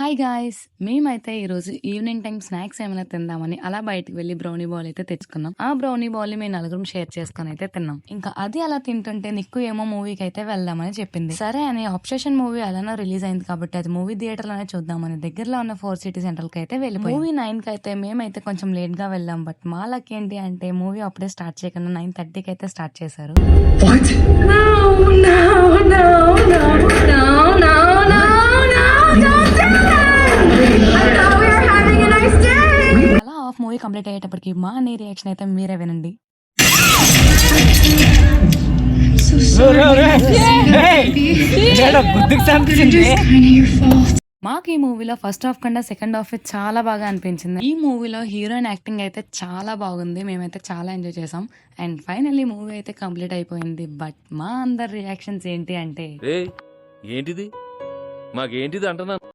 Hi guys! మేమైతే ఈరోజు evening time snacks ఏమైనా తిందామని అలా బయటికి వెళ్లి బ్రౌనీ బాల్ అయితే తెచ్చుకున్నాం. ఆ బ్రౌనీ బాల్‌ని మేము నలుగురం షేర్ చేసుకొని అయితే తిన్నాం. ఇంకా అది అలా తింటుంటే నిక్కు ఏమో మూవీకి అయితే వెళ్దామని చెప్పింది. సరే అని అబ్సెషన్ మూవీ ఎలానో రిలీజ్ అయింది కాబట్టి అది మూవీ థియేటర్‌లోనే చూద్దామని దగ్గరలో ఉన్న 4 సిటీ సెంట్రల్‌కి అయితే వెళ్ళిపోయాం. మూవీ 9కి అయితే మేమైతే కొంచెం లేట్‌గా వెళ్ళాం. బట్ మా లక్ ఏంటి అంటే మూవీ అప్పుడే స్టార్ట్ చేయకుండా 9:30కి అయితే స్టార్ట్ చేశారు. What? No, no, no, no, no, no, no, no, don't do it! I thought we were having a nice day! అలా హాఫ్ మూవీ కంప్లీట్ అయ్యేటప్పటికి మా అన్నయ్య రియాక్షన్ అయితే మీరే వినండి. So sorry. గుద్దుకు It's చంపించింది. kind of your fault. మాకు ఈ మూవీలో ఫస్ట్ హాఫ్ కన్నా సెకండ్ హాఫ్ చాలా బాగా అనిపించింది. ఈ మూవీలో హీరోయిన్ యాక్టింగ్ అయితే చాలా బాగుంది. మేమైతే చాలా ఎంజాయ్ చేసాం. అండ్ ఫైనల్లీ మూవీ అయితే కంప్లీట్ అయిపోయింది. బట్ మా అందరి రియాక్షన్స్ ఏంటి అంటే ఏంటిది మాకేంటిది అంటున్నాను.